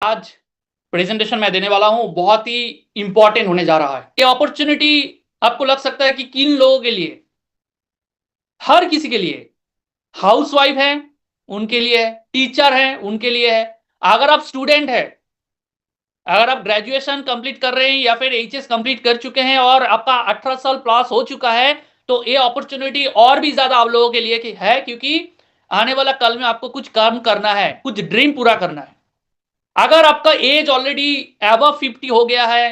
आज प्रेजेंटेशन मैं देने वाला हूं बहुत ही इंपॉर्टेंट होने जा रहा है। ये अपॉर्चुनिटी आपको लग सकता है कि किन लोगों के लिए, हर किसी के लिए, हाउसवाइफ है उनके लिए है, टीचर है उनके लिए है, अगर आप स्टूडेंट है, अगर आप ग्रेजुएशन कंप्लीट कर रहे हैं या फिर एचएस कंप्लीट कर चुके हैं और आपका 18 साल प्लस हो चुका है, तो ये अपॉर्चुनिटी और भी ज्यादा आप लोगों के लिए है, क्योंकि आने वाला कल में आपको कुछ काम करना है, कुछ ड्रीम पूरा करना है। अगर आपका एज ऑलरेडी अबव 50 हो गया है,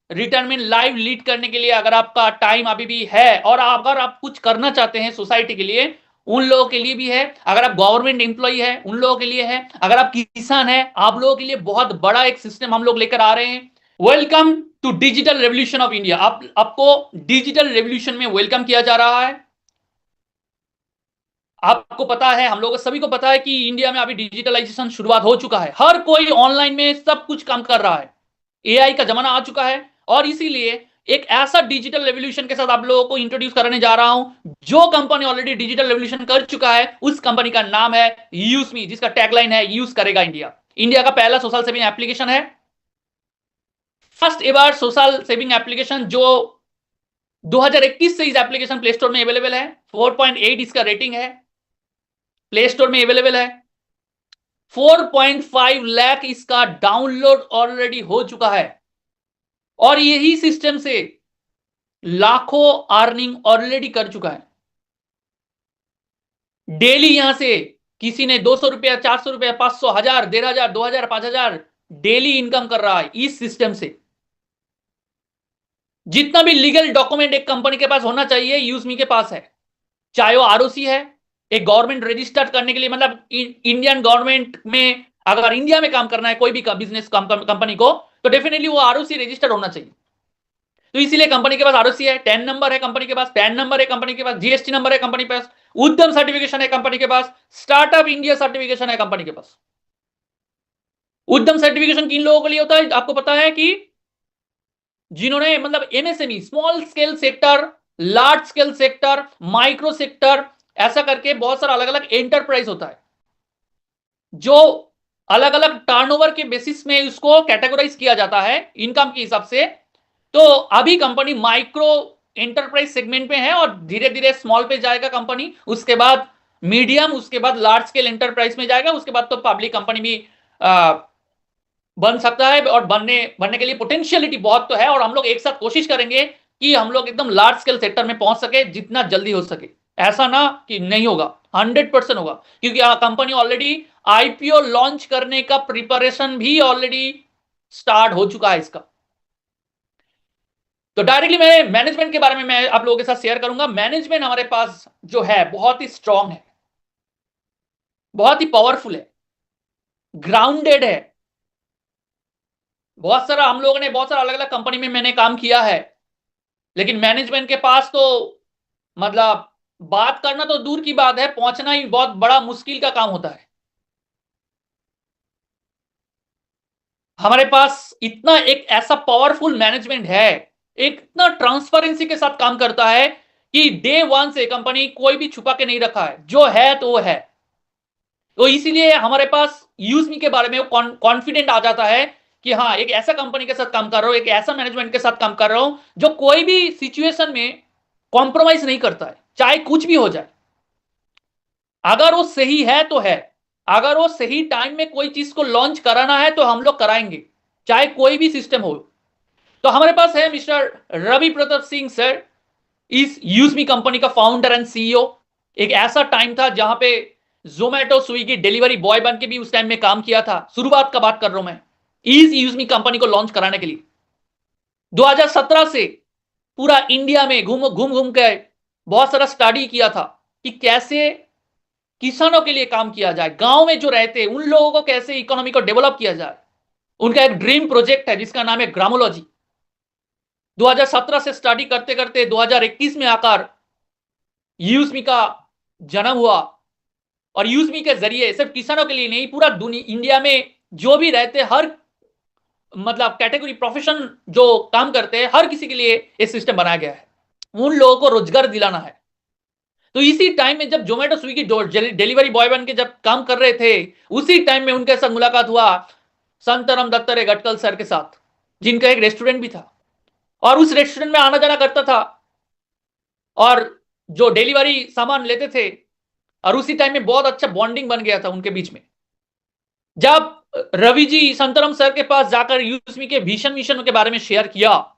रिटायरमेंट लाइफ लीड करने के लिए अगर आपका टाइम अभी भी है और अगर आप कुछ करना चाहते हैं सोसाइटी के लिए, उन लोगों के लिए भी है। अगर आप गवर्नमेंट एम्प्लॉय है उन लोगों के लिए है। अगर आप किसान है, आप लोगों के लिए बहुत बड़ा एक सिस्टम हम लोग लेकर आ रहे हैं। Welcome to digital revolution of India. आपको डिजिटल रेवोल्यूशन में वेलकम किया जा रहा है। आपको पता है, हम लोगों सभी को पता है कि इंडिया में अभी डिजिटलाइजेशन शुरुआत हो चुका है। हर कोई ऑनलाइन में सब कुछ काम कर रहा है। एआई का जमाना आ चुका है और इसीलिए एक ऐसा डिजिटल रेवोल्यूशन के साथ आप लोगों को इंट्रोड्यूस करने जा रहा हूं। जो कंपनी ऑलरेडी डिजिटल रेवोल्यूशन कर चुका है उस कंपनी का नाम है यूज़मी, जिसका टैगलाइन है यूज करेगा इंडिया। इंडिया का पहला सोशल सेविंग एप्लीकेशन है, first ever social saving application, जो 2021 से इस एप्लीकेशन प्ले स्टोर में अवेलेबल है। 4.8 इसका रेटिंग है, प्ले स्टोर में अवेलेबल है। 4.5 लाख इसका डाउनलोड ऑलरेडी हो चुका है और यही सिस्टम से लाखों अर्निंग ऑलरेडी कर चुका है। डेली यहां से किसी ने 200 रुपया, 400 रुपया, 500, 1000, 1500, 2000, 5000 डेली इनकम कर रहा है इस सिस्टम से। जितना भी लीगल डॉक्यूमेंट एक कंपनी के पास होना चाहिए, यूज़मी के पास है। चाहे वो आरओसी है, एक गवर्नमेंट रजिस्टर्ड करने के लिए, मतलब इंडियन गवर्नमेंट में अगर इंडिया में काम करना है कोई भी बिजनेस कंपनी को, तो डेफिनेटली वो आरओसी रजिस्टर्ड होना चाहिए। तो इसीलिए कंपनी के पास आरओसी है, टैन नंबर है कंपनी के पास, पैन नंबर है कंपनी के पास, जीएसटी नंबर है कंपनी के पास, उद्यम सर्टिफिकेशन है कंपनी के पास, स्टार्टअप इंडिया सर्टिफिकेशन है कंपनी के पास। उद्यम सर्टिफिकेशन किन लोगों के लिए होता है आपको पता है कि जिन्होंने मतलब MSME, small scale sector, large scale sector, micro sector, ऐसा करके बहुत सारा अलग अलग एंटरप्राइज होता है जो अलग अलग टर्नओवर के बेसिस में उसको कैटेगराइज किया जाता है इनकम के हिसाब से। तो अभी कंपनी माइक्रो एंटरप्राइज सेगमेंट पे है और धीरे धीरे स्मॉल पे जाएगा कंपनी, उसके बाद मीडियम, उसके बाद लार्ज स्केल एंटरप्राइज में जाएगा, उसके बाद तो पब्लिक कंपनी भी बन सकता है और बनने के लिए पोटेंशियलिटी बहुत तो है। और हम लोग एक साथ कोशिश करेंगे कि हम लोग एकदम लार्ज स्केल सेक्टर में पहुंच सके जितना जल्दी हो सके। ऐसा ना कि नहीं होगा, 100% होगा, क्योंकि कंपनी ऑलरेडी आईपीओ लॉन्च करने का प्रिपरेशन भी ऑलरेडी स्टार्ट हो चुका है इसका। तो डायरेक्टली मैं मैनेजमेंट के बारे में मैं आप लोगों के साथ शेयर करूंगा। मैनेजमेंट हमारे पास जो है बहुत ही स्ट्रांग है, बहुत ही पावरफुल है, ग्राउंडेड है। बहुत सारा हम लोगों ने बहुत सारा अलग अलग कंपनी में मैंने काम किया है, लेकिन मैनेजमेंट के पास तो मतलब बात करना तो दूर की बात है, पहुंचना ही बहुत बड़ा मुश्किल का काम होता है। हमारे पास इतना एक ऐसा पावरफुल मैनेजमेंट है, एक इतना ट्रांसपेरेंसी के साथ काम करता है कि डे वन से कंपनी कोई भी छुपा के नहीं रखा है, जो है तो वो है। तो इसीलिए हमारे पास यूज़मी के बारे में कॉन्फिडेंट आ जाता है कि हाँ, एक ऐसा कंपनी के साथ काम कर रहा हूं, एक ऐसा मैनेजमेंट के साथ काम कर रहा हूं जो कोई भी सिचुएशन में कॉम्प्रोमाइज नहीं करता है, चाहे कुछ भी हो जाए। अगर वो सही है तो है, अगर वो सही टाइम में कोई चीज को लॉन्च कराना है तो हम लोग कराएंगे, चाहे कोई भी सिस्टम हो। तो हमारे पास है मिस्टर रवि प्रताप सिंह सर, इस यूज़मी कंपनी का फाउंडर एंड सीईओ। एक ऐसा टाइम था जहां पे जोमेटो स्विगी डिलीवरी बॉय बन के भी उस टाइम में काम किया था। शुरुआत का बात कर रहा हूं मैं, इस यूज़मी कंपनी को लॉन्च कराने के लिए 2017 से पूरा इंडिया में घूम घूम के बहुत सारा स्टडी किया था कि कैसे किसानों के लिए काम किया जाए, गांव में जो रहते हैं उन लोगों को कैसे इकोनॉमी को डेवलप किया जाए। उनका एक ड्रीम प्रोजेक्ट है जिसका नाम है ग्रामोलॉजी। 2017 से स्टडी करते करते 2021 में आकर यूज़मी का जन्म हुआ और यूज़मी के जरिए सिर्फ किसानों के लिए नहीं, पूरा दुनिया इंडिया में जो भी रहते, हर मतलब कैटेगरी प्रोफेशन जो काम करते हैं, हर किसी के लिए ये सिस्टम बनाया गया है। उन लोगों को रोजगार दिलाना है। तो इसी टाइम में जब जोमेटो स्विगी डिलीवरी बॉय बन के जब काम कर रहे थे, उसी टाइम में उनके साथ मुलाकात हुआ संतरम दत्तात्रेय गटकल सर के साथ, जिनका एक रेस्टोरेंट भी था, और उस रेस्टोरेंट में आना जाना करता था, और जो डिलीवरी सामान लेते थे, और उसी टाइम में बहुत अच्छा बॉन्डिंग बन गया था उनके बीच में। जब रवि जी संतरम सर के पास जाकर यूएसमी के भीषण मिशन के बारे में शेयर किया,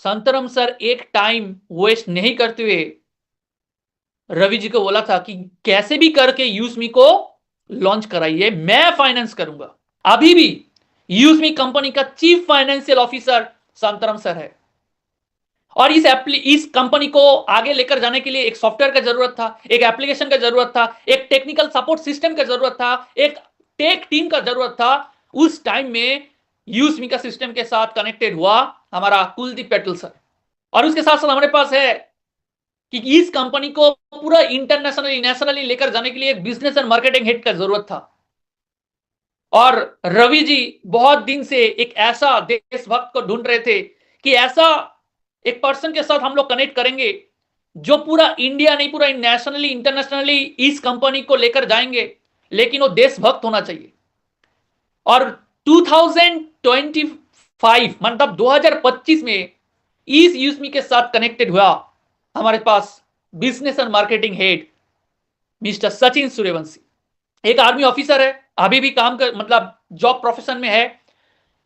संतरम सर एक टाइम वेस्ट नहीं करते हुए रवि जी को बोला था कि कैसे भी करके यूएसमी को लॉन्च कराइए, मैं फाइनेंस करूंगा। अभी भी यूएसमी कंपनी का चीफ फाइनेंशियल ऑफिसर संतरम सर है, और इस कंपनी को आगे लेकर जाने के लिए एक सॉफ्टवेयर का जरूरत था, एक एप्लीकेशन का जरूरत था, एक टेक्निकल सपोर्ट सिस्टम का जरूरत था, एक टेक टीम का जरूरत था। उस टाइम में यूएसमी का सिस्टम के साथ कनेक्टेड हुआ हमारा कुलदीप पैटेल सर, और उसके साथ साथ हमारे पास है कि इस कंपनी को पूरा इंटरनेशनली नेशनली लेकर जाने के लिए एक बिजनेस एंड मार्केटिंग हेड का जरूरत था। और रवि जी बहुत दिन से एक ऐसा देशभक्त को ढूंढ रहे थे कि ऐसा एक पर्सन के साथ हम लोग कनेक्ट करेंगे जो पूरा इंडिया नहीं, पूरा नेशनली इंटरनेशनली इस कंपनी को लेकर जाएंगे, लेकिन वो देशभक्त होना चाहिए। और 2025 मतलब 2025 में इस यूएसमी के साथ कनेक्टेड हुआ हमारे पास business and marketing head mister Sachin Suryavanshi. एक आर्मी ऑफिसर है, अभी भी काम कर मतलब जॉब प्रोफेशन में है,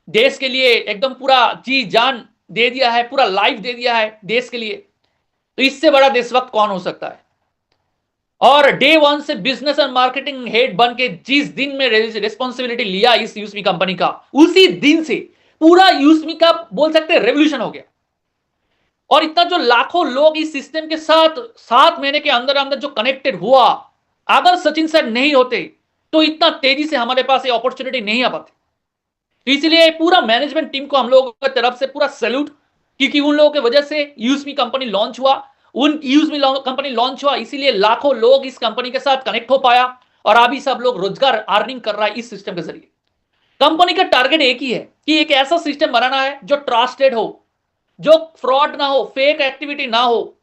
देश के लिए एकदम पूरा जी जान दे दिया है, पूरा लाइफ दे दिया है देश के लिए। तो इससे बड़ा देशभक्त कौन हो सकता है। और डे वन से बिजनेस एंड मार्केटिंग हेड बन के जिस दिन में रिस्पॉन्सिबिलिटी लिया इस यूएसमी कंपनी का, उसी दिन से पूरा यूएसमी का बोल सकते हैं रेवोल्यूशन हो गया। और इतना जो लाखों लोग इस सिस्टम के साथ 7 महीने के अंदर अंदर जो कनेक्टेड हुआ, अगर सचिन सर नहीं होते तो इतना तेजी से हमारे पास ये अपॉर्चुनिटी नहीं आ पाती। तो इसलिए पूरा मैनेजमेंट टीम को हम लोगों की तरफ से पूरा सैल्यूट, क्योंकि उन लोगों की वजह से यूएसमी कंपनी लॉन्च हुआ। उन यूएसमी कंपनी लॉन्च हुआ इसीलिए लाखों लोग इस कंपनी के साथ कनेक्ट हो पाया, और अभी सब लोग रोजगार अर्निंग कर रहा है इस सिस्टम के जरिए। कंपनी का टारगेट एक ही है कि एक ऐसा सिस्टम बनाना है जो ट्रस्टेड हो, जो फ्रॉड ना हो, फेक एक्टिविटी ना हो।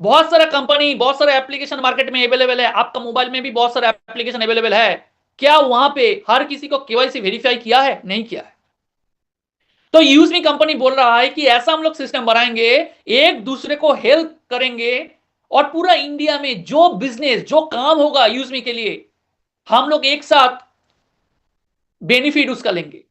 बहुत सारा कंपनी, बहुत सारे एप्लीकेशन मार्केट में अवेलेबल है, आपका मोबाइल में भी बहुत सारे एप्लीकेशन अवेलेबल है। क्या वहां पे हर किसी को केवाईसी वेरीफाई किया है? नहीं किया है। तो यूएसमी कंपनी बोल रहा है कि ऐसा हम लोग सिस्टम बनाएंगे, एक दूसरे को हेल्प करेंगे, और पूरा इंडिया में जो बिजनेस, जो काम होगा यूएसमी के लिए, हम लोग एक साथ बेनिफिट उसका लेंगे।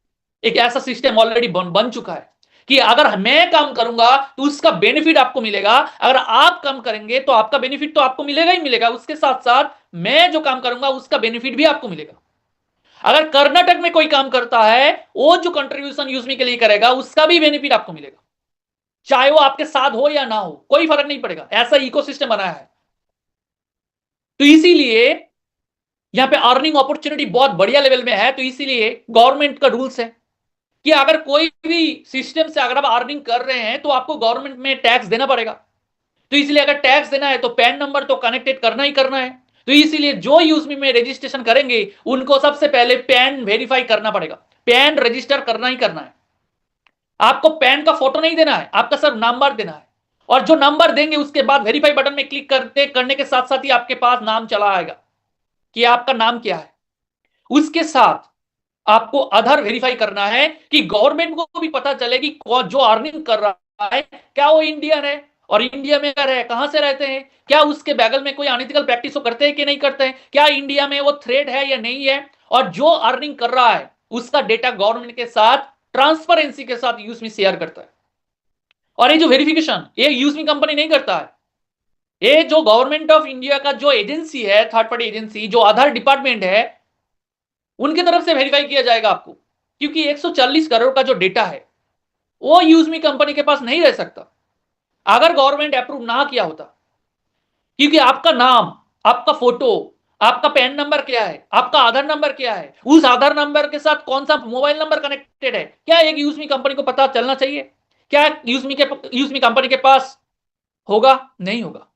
एक ऐसा सिस्टम ऑलरेडी बन चुका है कि अगर मैं काम करूंगा तो उसका बेनिफिट आपको मिलेगा, अगर आप काम करेंगे तो आपका बेनिफिट तो आपको मिलेगा ही मिलेगा, उसके साथ साथ मैं जो काम करूंगा उसका बेनिफिट भी आपको मिलेगा। अगर कर्नाटक में कोई काम करता है, वो जो कंट्रीब्यूशन यूएसमी के लिए करेगा उसका भी बेनिफिट आपको मिलेगा, चाहे वो आपके साथ हो या ना हो, कोई फर्क नहीं पड़ेगा। ऐसा इकोसिस्टम बनाया है। तो इसीलिए यहां पे अर्निंग अपॉर्चुनिटी बहुत बढ़िया लेवल में है। तो इसीलिए गवर्नमेंट का रूल्स है कि अगर कोई भी सिस्टम से अगर आप अर्निंग कर रहे हैं तो आपको गवर्नमेंट में टैक्स देना पड़ेगा। तो इसलिए अगर टैक्स देना है तो पैन नंबर तो कनेक्टेड करना ही करना है। तो इसीलिए जो यूएसमी में रजिस्ट्रेशन करेंगे उनको सबसे पहले पैन वेरीफाई करना पड़ेगा, पैन रजिस्टर करना ही करना है। आपको पैन का फोटो नहीं देना है, आपका सिर्फ नंबर देना है, और जो नंबर देंगे उसके बाद वेरीफाई बटन में क्लिक करने के साथ साथ ही आपके पास नाम चला आएगा कि आपका नाम क्या है। उसके साथ आपको आधार वेरीफाई करना है कि गवर्नमेंट को भी पता चले कि जो अर्निंग कर रहा है क्या वो इंडियन है, और इंडिया में अगर है कहां से रहते हैं, क्या उसके बगल में कोई अनइथिकल प्रैक्टिस करते हैं कि नहीं करते हैं, क्या इंडिया में वो थ्रेट है या नहीं है, और जो अर्निंग कर रहा है उसका डेटा गवर्नमेंट के साथ ट्रांसपेरेंसी के साथ यूएसमी शेयर करता है। और ये जो वेरिफिकेशन ये यूएसमी कंपनी नहीं करता है, ये जो गवर्नमेंट ऑफ इंडिया का जो एजेंसी है, थर्ड पार्टी एजेंसी, जो आधार डिपार्टमेंट है, उनकी तरफ से वेरीफाई किया जाएगा आपको। क्योंकि 140 करोड़ का जो डेटा है वो यूएसमी कंपनी के पास नहीं रह सकता अगर गवर्नमेंट अप्रूव ना किया होता। क्योंकि आपका नाम, आपका फोटो, आपका पैन नंबर क्या है, आपका आधार नंबर क्या है, उस आधार नंबर के साथ कौन सा मोबाइल नंबर कनेक्टेड है, क्या एक यूएसमी कंपनी को पता चलना चाहिए? क्या यूएसमी कंपनी के पास होगा? नहीं होगा।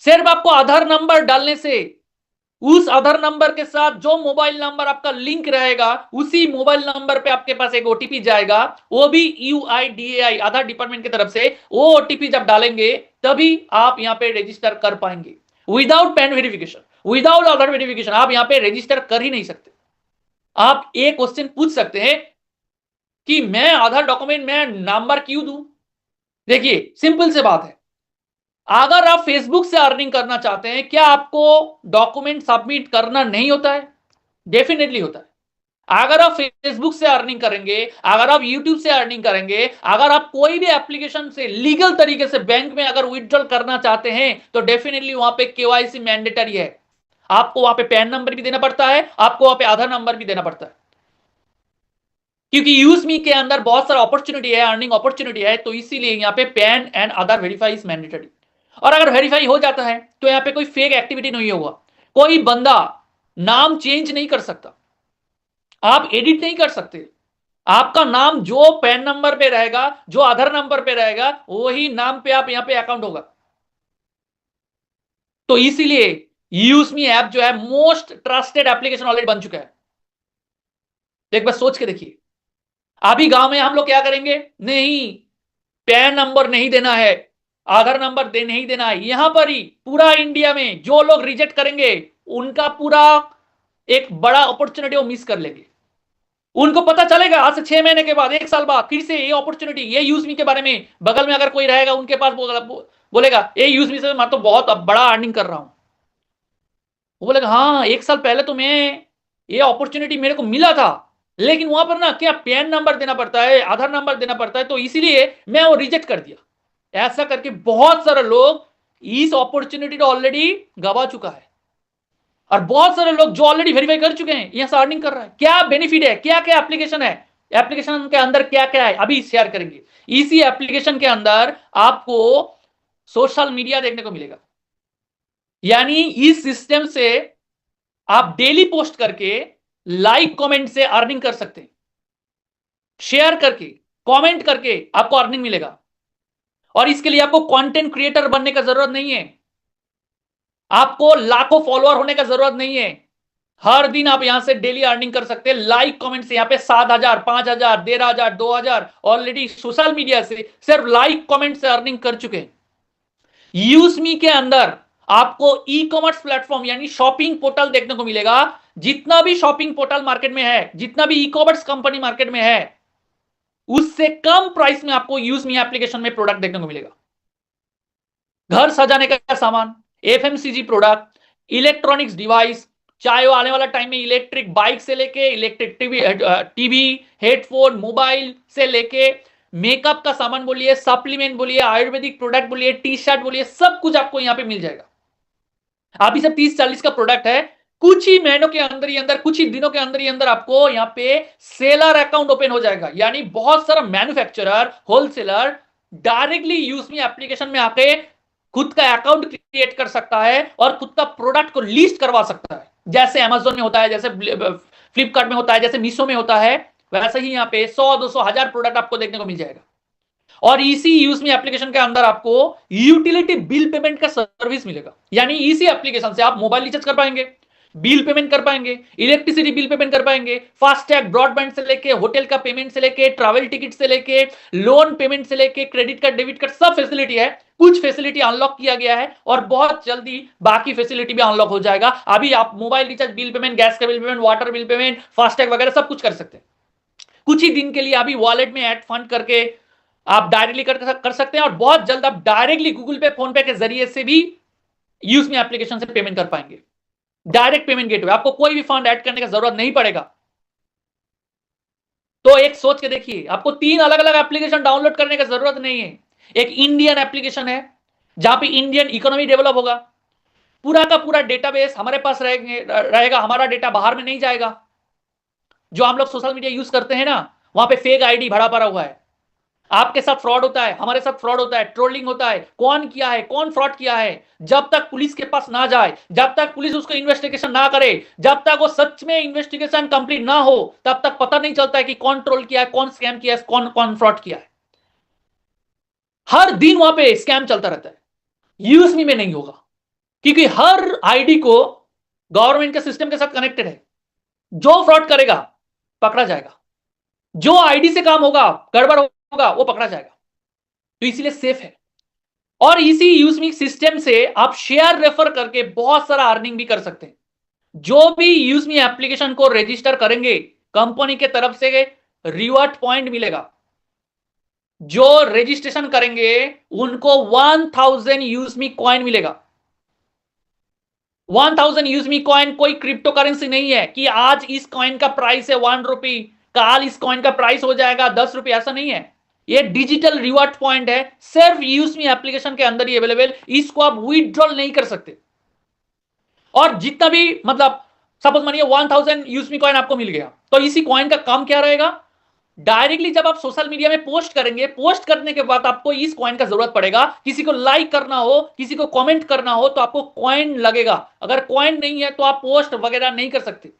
सिर्फ आपको आधार नंबर डालने से उस आधार नंबर के साथ जो मोबाइल नंबर आपका लिंक रहेगा उसी मोबाइल नंबर पे आपके पास एक ओटीपी जाएगा, वो भी यूआईडीएआई आधार डिपार्टमेंट की तरफ से। वो ओटीपी जब डालेंगे तभी आप यहां पे रजिस्टर कर पाएंगे। विदाउट पैन वेरिफिकेशन, विदाउट आधार वेरिफिकेशन आप यहां पे रजिस्टर कर ही नहीं सकते। आप एक क्वेश्चन पूछ सकते हैं कि मैं आधार डॉक्यूमेंट में नंबर क्यों दूं? देखिए सिंपल से बात है, अगर आप फेसबुक से अर्निंग करना चाहते हैं, क्या आपको डॉक्यूमेंट सबमिट करना नहीं होता है? डेफिनेटली होता है। अगर आप फेसबुक से अर्निंग करेंगे, अगर आप यूट्यूब से अर्निंग करेंगे, अगर आप कोई भी एप्लीकेशन से लीगल तरीके से बैंक में अगर विथड्रॉल करना चाहते हैं, तो डेफिनेटली वहां पे केवाईसी मैंडेटरी है। आपको वहां पे पैन नंबर भी देना पड़ता है, आपको वहां पे आधार नंबर भी देना पड़ता है, क्योंकि यूज मी के अंदर बहुत सारा अपॉर्चुनिटी है, अर्निंग अपॉर्चुनिटी है, तो इसीलिए यहाँ पे pan and Aadhaar verify is mandatory. और अगर वेरीफाई हो जाता है तो यहाँ पे कोई फेक एक्टिविटी नहीं होगा, कोई बंदा नाम चेंज नहीं कर सकता, आप एडिट नहीं कर सकते। आपका नाम जो पैन नंबर पे रहेगा, जो आधार नंबर पे रहेगा, वही नाम पे आप यहां पे अकाउंट होगा। तो इसीलिए यूजमी ऐप जो है मोस्ट ट्रस्टेड एप्लीकेशन ऑलरेडी बन चुका है। एक बार सोच के देखिए, अभी गांव में हम लोग क्या करेंगे? नहीं, पैन नंबर नहीं देना है, आधार नंबर नहीं देना है। यहां पर ही पूरा इंडिया में जो लोग रिजेक्ट करेंगे, उनका पूरा एक बड़ा अपॉर्चुनिटी वो मिस कर लेंगे। उनको पता चलेगा आज से 6 महीने के बाद, 1 साल बाद, फिर से ये अपॉर्चुनिटी, ये यूज मी के बारे में बगल में अगर कोई रहेगा उनके पास बोलेगा ये यूज मी से मैं तो बहुत बड़ा अर्निंग कर रहा हूं। वो बोलेगा हाँ, 1 साल पहले तो मैं, ये अपॉर्चुनिटी मेरे को मिला था, लेकिन वहां पर ना क्या पैन नंबर देना पड़ता है, आधार नंबर देना पड़ता है, तो इसीलिए मैं वो रिजेक्ट कर दिया। ऐसा करके बहुत सारे लोग इस अपॉर्चुनिटी को ऑलरेडी गवा चुका है, और बहुत सारे लोग जो ऑलरेडी वेरीफाई कर चुके हैं यहां से अर्निंग कर रहा है। क्या बेनिफिट है, क्या क्या एप्लीकेशन है, एप्लीकेशन के अंदर क्या क्या है, अभी शेयर करेंगे। इसी एप्लीकेशन के अंदर आपको सोशल मीडिया देखने को मिलेगा, यानी इस सिस्टम से आप डेली पोस्ट करके लाइक कमेंट से अर्निंग कर सकते हैं। शेयर करके, कमेंट करके आपको अर्निंग मिलेगा, और इसके लिए आपको कंटेंट क्रिएटर बनने का जरूरत नहीं है, आपको लाखों फॉलोअर होने का जरूरत नहीं है। हर दिन आप यहां से डेली अर्निंग कर सकते हैं लाइक कमेंट से। यहां पे 7,000, 5,000, 13,000, 2,000 ऑलरेडी सोशल मीडिया से सिर्फ लाइक कमेंट से अर्निंग कर चुके हैं। यूजमी के अंदर आपको ई कॉमर्स प्लेटफॉर्म यानी शॉपिंग पोर्टल देखने को मिलेगा। जितना भी शॉपिंग पोर्टल मार्केट में है, जितना भी ई कॉमर्स कंपनी मार्केट में है, उससे कम प्राइस में आपको यूजमी एप्लीकेशन में प्रोडक्ट देखने को मिलेगा। घर सजाने का सामान, एफएमसीजी प्रोडक्ट, इलेक्ट्रॉनिक्स डिवाइस, चाहे वो आने वाला टाइम में इलेक्ट्रिक बाइक से लेके इलेक्ट्रिक टीवी, हेडफोन, मोबाइल से लेके मेकअप का सामान बोलिए, सप्लीमेंट बोलिए, आयुर्वेदिक प्रोडक्ट बोलिए, टी शर्ट बोलिए, सब कुछ आपको यहां पे मिल जाएगा। अभी सब 30-40 का प्रोडक्ट है, कुछ ही महीनों के अंदर ही अंदर, कुछ ही दिनों के अंदर ही अंदर आपको यहां पे सेलर अकाउंट ओपन हो जाएगा। यानी बहुत सारा मैन्युफैक्चरर, होलसेलर डायरेक्टली यूजमी एप्लीकेशन में आके खुद का अकाउंट क्रिएट कर सकता है और खुद का प्रोडक्ट को लिस्ट करवा सकता है। जैसे अमेजोन में होता है, जैसे फ्लिपकार्ट में होता है, जैसे मीशो में होता है, वैसे ही यहां पे 100, 200, 1000 प्रोडक्ट आपको देखने को मिल जाएगा। और इसी यूजमी एप्लीकेशन के अंदर आपको यूटिलिटी बिल पेमेंट का सर्विस मिलेगा। यानी इसी एप्लीकेशन से आप मोबाइल रिचार्ज कर पाएंगे, बिल पेमेंट कर पाएंगे, इलेक्ट्रिसिटी बिल पेमेंट कर पाएंगे, फास्टैग, ब्रॉडबैंड से लेके होटल का पेमेंट से लेके ट्रैवल टिकट से लेके लोन पेमेंट से लेके क्रेडिट कार्ड, डेबिट कार्ड, सब फैसिलिटी है। कुछ फैसिलिटी अनलॉक किया गया है और बहुत जल्दी बाकी फैसिलिटी भी अनलॉक हो जाएगा। अभी आप mobile recharge, bill payment, gas का bill payment, water bill payment, FASTag वगैरह सब कुछ कर सकते हैं। कुछ ही दिन के लिए अभी वॉलेट में ऐड फंड करके आप डायरेक्टली कर सकते हैं, और बहुत जल्द आप डायरेक्टली गूगल पे, फोन पे के जरिए से भी यूजमी एप्लीकेशन से पेमेंट कर पाएंगे। डायरेक्ट पेमेंट गेटवे, आपको कोई भी फंड ऐड करने का जरूरत नहीं पड़ेगा। तो एक सोच के देखिए, आपको 3 अलग अलग एप्लीकेशन डाउनलोड करने की जरूरत नहीं है। एक इंडियन एप्लीकेशन है जहां पे इंडियन इकोनॉमी डेवलप होगा, पूरा का पूरा डेटाबेस हमारे पास रहेगा, हमारा डेटा बाहर में नहीं जाएगा। जो हम लोग सोशल मीडिया यूज करते हैं ना, वहां पे फेक आईडी भरा पड़ा हुआ है, आपके साथ फ्रॉड होता है, हमारे साथ फ्रॉड होता है, ट्रोलिंग होता है, कौन किया है, कौन फ्रॉड किया है, जब तक पुलिस के पास ना जाए, जब तक पुलिस उसको इन्वेस्टिगेशन ना करे, जब तक वो सच में इन्वेस्टिगेशन कंप्लीट ना हो, तब तक पता नहीं चलता है कि कौन ट्रोल किया है, कौन स्कैम किया है, कौन कौन फ्रॉड किया है। हर दिन वहां पे स्कैम चलता रहता है। यूएसमी में नहीं होगा, क्योंकि हर आईडी को गवर्नमेंट के सिस्टम के साथ कनेक्टेड है। जो फ्रॉड करेगा पकड़ा जाएगा, जो आईडी से काम होगा, गड़बड़ होगा, वो पकड़ा जाएगा। तो इसलिए सेफ है। और इसी यूजमी सिस्टम से आप शेयर रेफर करके बहुत सारा अर्निंग भी कर सकते हैं। जो भी यूजमी एप्लीकेशन को रजिस्टर करेंगे कंपनी के तरफ से रिवॉर्ड पॉइंट मिलेगा। जो रजिस्ट्रेशन करेंगे उनको 1000 यूजमी कॉइन मिलेगा। 1000 यूजमी कॉइन कोई क्रिप्टो करेंसी नहीं है कि आज इस कॉइन का प्राइस है 1 रुपी, काल इस कॉइन का प्राइस हो जाएगा 10 रुपए, ऐसा नहीं है। ये डिजिटल रिवॉर्ड पॉइंट है, सिर्फ यूजमी एप्लीकेशन के अंदर ही अवेलेबल। इसको आप विड्रॉल नहीं कर सकते। और जितना भी मतलब सपोज मानिए 1000 यूजमी कॉइन आपको मिल गया, तो इसी कॉइन का काम क्या रहेगा, डायरेक्टली जब आप सोशल मीडिया में पोस्ट करेंगे, पोस्ट करने के बाद आपको इस कॉइन का जरूरत पड़ेगा। किसी को लाइक करना हो, किसी को कमेंट करना हो, तो आपको कॉइन लगेगा। अगर कॉइन नहीं है तो आप पोस्ट वगैरह नहीं कर सकते।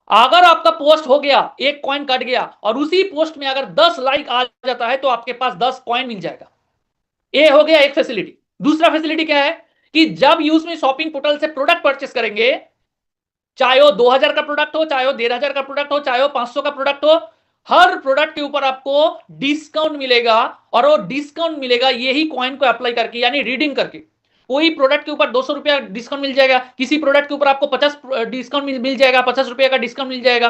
अगर आपका पोस्ट हो गया, एक कॉइन कट गया, और उसी पोस्ट में अगर 10 लाइक आ जाता है तो आपके पास 10 कॉइन मिल जाएगा। ये हो गया एक फैसिलिटी। दूसरा फैसिलिटी क्या है कि जब यूज में शॉपिंग पोर्टल से प्रोडक्ट परचेस करेंगे, चाहे वो 2000 का प्रोडक्ट हो, चाहे वो 1500 का प्रोडक्ट हो, चाहे वो 500 का प्रोडक्ट हो, हर प्रोडक्ट के ऊपर आपको डिस्काउंट मिलेगा। और वो डिस्काउंट मिलेगा यही कॉइन को अप्लाई करके, यानी रीडिंग करके। कोई प्रोडक्ट के ऊपर 200 रुपया डिस्काउंट मिल जाएगा, किसी प्रोडक्ट के ऊपर आपको 50 डिस्काउंट मिल जाएगा, 50 रुपए का डिस्काउंट मिल जाएगा।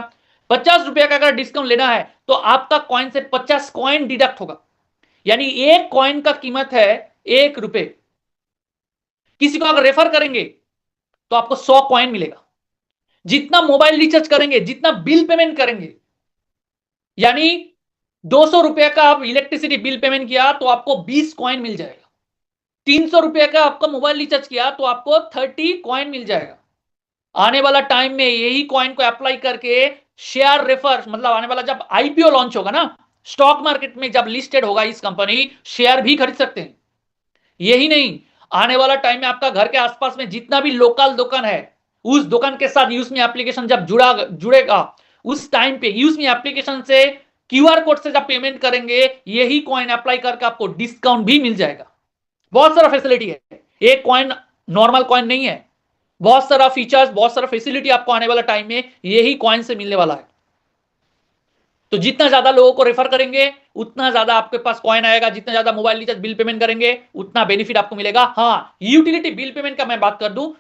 50 रुपए का अगर डिस्काउंट लेना है तो आपका कॉइन से 50 कॉइन डिडक्ट होगा, यानी एक कॉइन का कीमत है 1 रुपए। किसी को अगर रेफर करेंगे तो आपको 100 कॉइन मिलेगा। जितना मोबाइल रिचार्ज करेंगे, जितना बिल पेमेंट करेंगे, यानी 200 रुपए का आप इलेक्ट्रिसिटी बिल पेमेंट किया तो आपको 20 कॉइन मिल जाएगा। 300 रुपए का आपका मोबाइल रिचार्ज किया तो आपको 30 कॉइन मिल जाएगा। आने वाला टाइम में यही कॉइन को अप्लाई करके शेयर रेफर, मतलब आने वाला जब आईपीओ लॉन्च होगा ना, स्टॉक मार्केट में जब लिस्टेड होगा इस कंपनी, शेयर भी खरीद सकते हैं। यही नहीं, आने वाला टाइम में आपका घर के आसपास में जितना भी लोकल दुकान है, उस दुकान के साथ यूजमी एप्लीकेशन जब जुड़ेगा, उस टाइम पे यूजमी एप्लीकेशन से क्यूआर कोड से जब पेमेंट करेंगे, यही कॉइन अप्लाई करके आपको डिस्काउंट भी मिल जाएगा। बहुत सारा फैसिलिटी है, एक कॉइन नॉर्मल कॉइन नहीं है। बहुत सारा फीचर्स, बहुत सारा फैसिलिटी आपको आने वाला टाइम में यही कॉइन से मिलने वाला है। तो जितना ज्यादा लोगों को रेफर करेंगे उतना ज्यादा आपके पास कॉइन आएगा। जितना ज्यादा मोबाइल रिचार्ज बिल पेमेंट करेंगे उतना बेनिफिट आपको मिलेगा। हाँ, यूटिलिटी बिल पेमेंट का मैं बात कर दूं,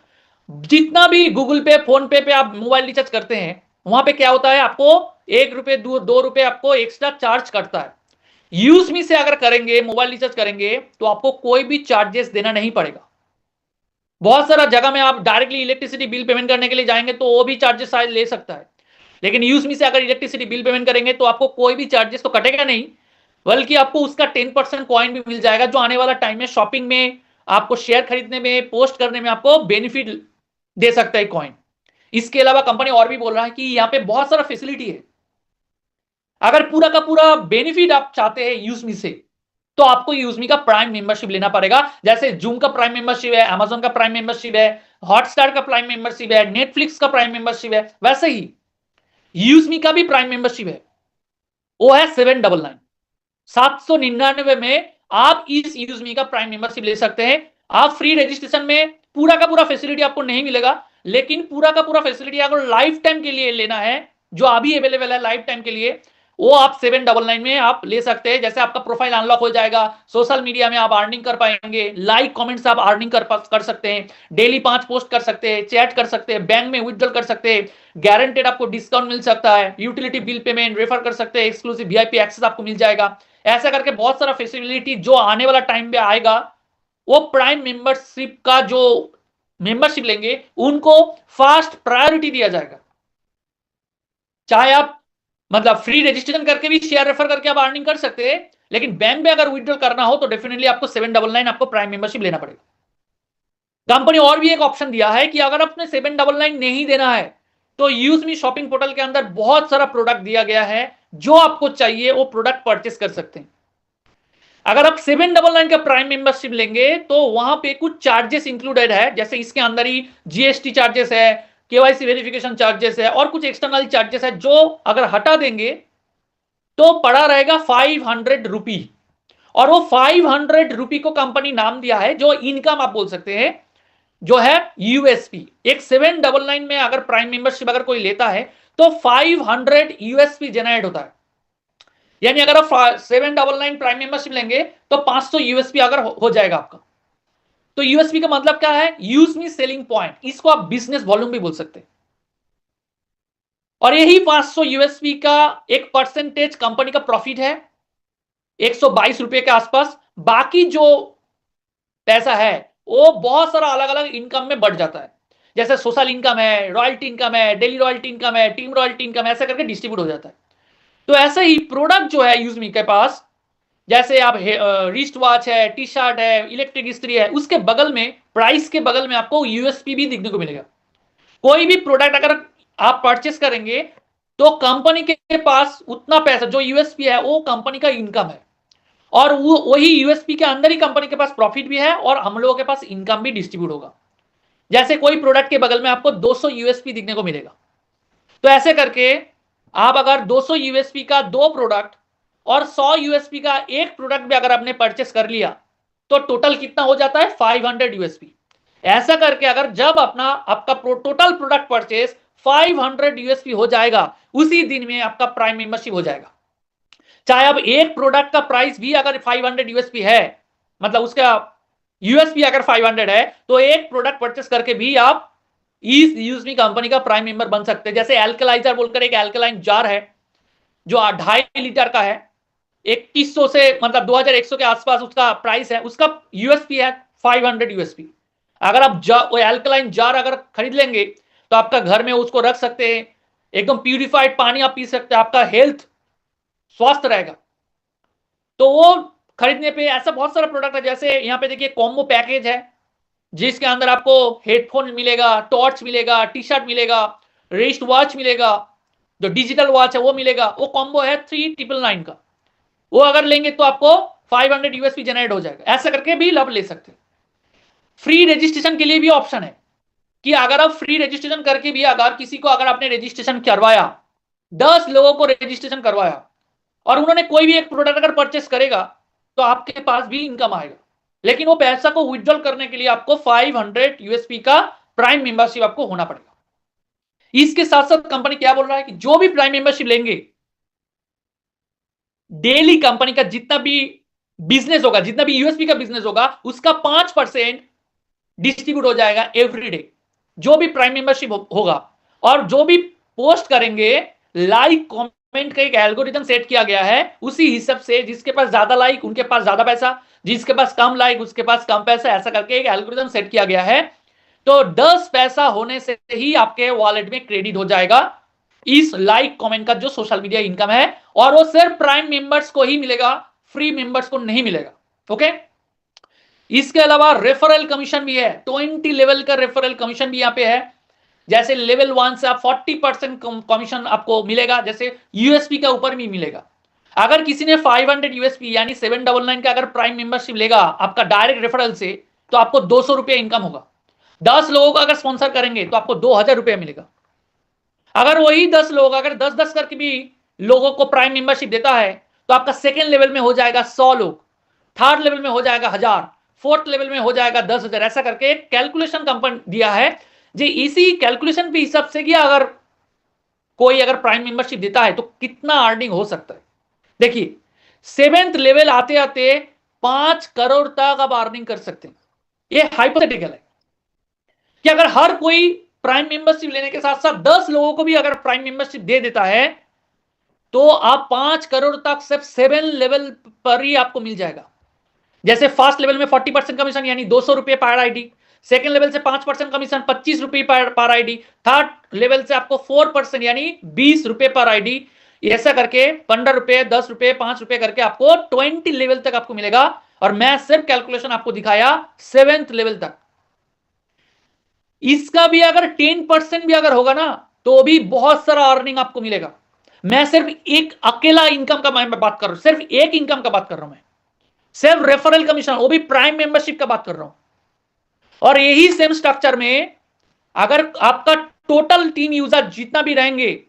जितना भी गूगल पे, फोन पे आप मोबाइल रिचार्ज करते हैं, वहां पे क्या होता है, आपको 1 रुपए 2 रुपए आपको एक्स्ट्रा चार्ज करता है। यूज मी से अगर करेंगे, मोबाइल रिचार्ज करेंगे, तो आपको कोई भी चार्जेस देना नहीं पड़ेगा। बहुत सारा जगह में आप डायरेक्टली इलेक्ट्रिसिटी बिल पेमेंट करने के लिए जाएंगे तो वो भी चार्जेस शायद ले सकता है, लेकिन यूजमी से अगर इलेक्ट्रिसिटी बिल पेमेंट करेंगे तो आपको कोई भी चार्जेस तो कटेगा नहीं, बल्कि आपको उसका 10% कॉइन भी मिल जाएगा, जो आने वाला टाइम में शॉपिंग में, आपको शेयर खरीदने में, पोस्ट करने में आपको बेनिफिट दे सकता है कॉइन। इसके अलावा कंपनी और भी बोल रहा है कि यहां पे बहुत सारा फैसिलिटी है। अगर पूरा का पूरा बेनिफिट आप चाहते हैं यूजमी से, तो आपको यूजमी का प्राइम मेंबरशिप लेना पड़ेगा। जैसे जूम का प्राइम मेंबरशिप है, अमेजोन का प्राइम मेंबरशिप है, हॉटस्टार का प्राइम मेंबरशिप है, नेटफ्लिक्स का प्राइम मेंबरशिप है, वैसे ही यूजमी का भी प्राइम मेंबरशिप है। वो है 799, 799 में आप इस यूजमी का प्राइम मेंबरशिप ले सकते हैं। आप फ्री रजिस्ट्रेशन में पूरा का पूरा फैसिलिटी आपको नहीं मिलेगा, लेकिन पूरा का पूरा फैसिलिटी अगर लाइफ टाइम के लिए लेना है, जो अभी अवेलेबल है लाइफ टाइम के लिए, वो आप 799 में आप ले सकते हैं। जैसे आपका प्रोफाइल अनलॉक हो जाएगा, सोशल मीडिया में आप अर्निंग कर पाएंगे, लाइक कमेंट्स आप अर्निंग कर सकते हैं, डेली 5 पोस्ट कर सकते हैं, चैट कर सकते हैं, बैंक में विड्रॉल कर सकते हैं, गारंटेड आपको डिस्काउंट मिल सकता है, यूटिलिटी बिल पेमेंट, रेफर कर सकते हैं, एक्सक्लूसिव वीआईपी एक्सेस आपको मिल जाएगा। ऐसा करके बहुत सारा फैसिलिटी जो आने वाला टाइम पे आएगा, वो प्राइम मेंबरशिप का जो मेंबरशिप लेंगे उनको फास्ट प्रायोरिटी दिया जाएगा। चाहे आप मतलब फ्री रजिस्ट्रेशन करके भी शेयर रेफर करके आप अर्निंग कर सकते हैं, लेकिन बैंक में अगर विड्रॉल करना हो तो डेफिनेटली आपको 799 आपको प्राइम मेंबरशिप लेना पड़ेगा। कंपनी और भी एक ऑप्शन दिया है कि अगर आपने 799 नहीं देना है तो यूज मी शॉपिंग पोर्टल के अंदर बहुत सारा प्रोडक्ट दिया गया है, जो आपको चाहिए वो प्रोडक्ट परचेस कर सकते हैं। अगर आप 799 का प्राइम मेंबरशिप लेंगे तो वहां पे कुछ चार्जेस इंक्लूडेड है, जैसे इसके अंदर ही जीएसटी चार्जेस है, केवाईसी वेरिफिकेशन चार्जेस है, और कुछ एक्सटर्नल चार्जेस है, जो अगर हटा देंगे तो पड़ा रहेगा 500 रुपी। और वो 500 रुपी को कंपनी नाम दिया है, जो इनकम आप बोल सकते हैं, जो है यूएसपी। एक 799 में अगर प्राइम मेंबरशिप अगर कोई लेता है तो 500 यूएसपी जनरेट होता है। यानी अगर आप 799 प्राइम मेंबरशिप लेंगे तो 500 यूएसपी अगर हो जाएगा आपका। तो यूएसपी का मतलब क्या है? यूज मी सेलिंग पॉइंट, इसको आप बिजनेस वॉल्यूम भी बोल सकते हैं। और यही 500 यूएसपी का एक परसेंटेज कंपनी का प्रॉफिट है, 122 रुपए के आसपास। बाकी जो पैसा है वो बहुत सारा अलग अलग इनकम में बढ़ जाता है, जैसे सोशल इनकम है, रॉयल्टी इनकम है, डेली रॉयल्टी इनकम है, टीम रॉयल्टी इनकम, ऐसा करके डिस्ट्रीब्यूट हो जाता है। तो ऐसे ही प्रोडक्ट जो है यूजमी के पास, जैसे आप रिस्ट वॉच है, टी शर्ट है, इलेक्ट्रिक इस्त्री है, उसके बगल में, प्राइस के बगल में आपको यूएसपी भी देखने को मिलेगा। कोई भी प्रोडक्ट अगर आप परचेस करेंगे तो कंपनी के पास उतना पैसा जो यूएसपी है वो कंपनी का इनकम है, और वो वही यूएसपी के अंदर ही कंपनी के पास प्रॉफिट भी है और हम लोगों के पास इनकम भी डिस्ट्रीब्यूट होगा। जैसे कोई प्रोडक्ट के बगल में आपको 200 यूएसपी दिखने को मिलेगा, तो ऐसे करके आप अगर 200 यूएसपी का दो प्रोडक्ट और 100 यूएसपी का एक प्रोडक्ट भी अगर आपने परचेस कर लिया तो टोटल कितना हो जाता है? 500 यूएसपी। ऐसा करके अगर जब आपका टोटल प्रोडक्ट परचेस 500 यूएसपी हो जाएगा, उसी दिन में आपका प्राइम मेंबरशिप हो जाएगा। चाहे अब एक प्रोडक्ट का प्राइस भी अगर 500 यूएसपी है, मतलब उसका यूएसपी अगर 500 है, तो एक प्रोडक्ट परचेस करके भी आप इस यूजमी कंपनी का प्राइम मेंबर बन सकते हैं। जैसे एल्कलाइजर बोलकर एक एल्कलाइन जार है जो 2.5 लीटर का है, 2100 से मतलब 2100 के आसपास उसका प्राइस है, उसका यूएसपी है 500 यूएसपी। अगर आप वो एल्कलाइन जार अगर खरीद लेंगे तो आपका घर में उसको रख सकते हैं, एकदम प्यूरिफाइड पानी आप पी सकते हैं, आपका हेल्थ स्वस्थ रहेगा। तो वो खरीदने पे ऐसा बहुत सारा प्रोडक्ट है, जैसे यहाँ पे देखिए कॉम्बो पैकेज है जिसके अंदर आपको हेडफोन मिलेगा, टॉर्च मिलेगा, टी शर्ट मिलेगा, रिस्ट वॉच मिलेगा, जो डिजिटल वॉच है वो मिलेगा। वो कॉम्बो है 3999 का, वो अगर लेंगे तो आपको 500 यूएसपी जनरेट हो जाएगा। ऐसा करके भी लाभ ले सकते हैं। फ्री रजिस्ट्रेशन के लिए भी ऑप्शन है कि अगर आप फ्री रजिस्ट्रेशन करके भी अगर किसी को अगर आपने रजिस्ट्रेशन करवाया, 10 लोगों को रजिस्ट्रेशन करवाया और उन्होंने कोई भी एक प्रोडक्ट अगर परचेस करेगा तो आपके पास भी इनकम आएगा, लेकिन वो पैसा को विथड्रॉल करने के लिए आपको 500 यूएसपी का प्राइम मेंबरशिप आपको होना पड़ेगा। इसके साथ साथ कंपनी क्या बोल रहा है कि जो भी प्राइम मेंबरशिप लेंगे, डेली कंपनी का जितना भी बिजनेस होगा, जितना भी यूएसपी का बिजनेस होगा, उसका 5% डिस्ट्रीब्यूट हो जाएगा एवरी डे, जो भी प्राइम मेंबरशिप होगा। और जो भी पोस्ट करेंगे, लाइक कमेंट का एक एल्गोरिथम सेट किया गया है, उसी हिसाब से जिसके पास ज्यादा लाइक उनके पास ज्यादा पैसा, जिसके पास कम लाइक उसके पास कम पैसा, ऐसा करके एक एल्गोरिथम सेट किया गया है। तो 10 पैसा होने से ही आपके वॉलेट में क्रेडिट हो जाएगा इस लाइक कमेंट का जो सोशल मीडिया इनकम है, और वो सिर्फ प्राइम मेंबर्स को ही मिलेगा, फ्री मेंबर्स को नहीं मिलेगा। ओके, इसके अलावा रेफरल कमीशन भी है, 20 लेवल का रेफरल कमीशन भी यहां पे है। जैसे लेवल 1 से आप 40% कमीशन आपको मिलेगा, जैसे यूएसपी का ऊपर भी मिलेगा। अगर किसी ने 500 यूएसपी यानी 799 का अगर प्राइम मेंबरशिप लेगा आपका डायरेक्ट रेफरल से, तो आपको 200 रुपए इनकम होगा। 10 लोगों को अगर स्पॉन्सर करेंगे तो आपको 2000 रुपया मिलेगा। अगर वही 10 लोग अगर 10-10 करके भी लोगों को प्राइम मेंबरशिप देता है तो आपका सेकेंड लेवल में हो जाएगा 100 लोग, थर्ड लेवल में हो जाएगा 1000, फोर्थ लेवल में हो जाएगा 10,000। ऐसा करके एक कैलकुलेशन कंपनी दिया है जी। इसी कैलकुलेशन पे हिसाब से कि अगर कोई अगर प्राइम मेंबरशिप देता है तो कितना अर्निंग हो सकता है। देखिए 7th लेवल आते आते 5 करोड़ तक आप अर्निंग कर सकते हैं। ये हाइपोथेटिकल है कि अगर हर कोई प्राइम मेंबरशिप लेने के साथ साथ 10 लोगों को भी अगर प्राइम मेंबरशिप दे देता है तो आप 5 करोड़ तक सिर्फ 7 लेवल पर ही आपको मिल जाएगा। जैसे फर्स्ट लेवल में 40% कमीशन यानी 200 रुपए पर आईडी, सेकेंड लेवल से 5% कमीशन 25 रुपए पर आईडी, थर्ड लेवल से आपको 4% यानी 20 रुपए पर आईडी, ऐसा करके 15 रुपए, 10 रुपए, 5 रुपए करके आपको 20 लेवल तक आपको मिलेगा। और मैं सिर्फ कैलकुलेशन आपको दिखाया 7th लेवल तक। इसका भी अगर 10% भी अगर होगा ना तो भी बहुत सारा अर्निंग आपको मिलेगा। मैं सिर्फ एक अकेला इनकम का मैं बात कर रहा हूं, सिर्फ एक इनकम का बात कर रहा हूं मैं, सिर्फ रेफरल कमीशन, वो भी प्राइम मेंबरशिप का बात कर रहा हूं। और यही सेम स्ट्रक्चर में अगर आपका टोटल टीम यूजर जितना भी रहेंगे,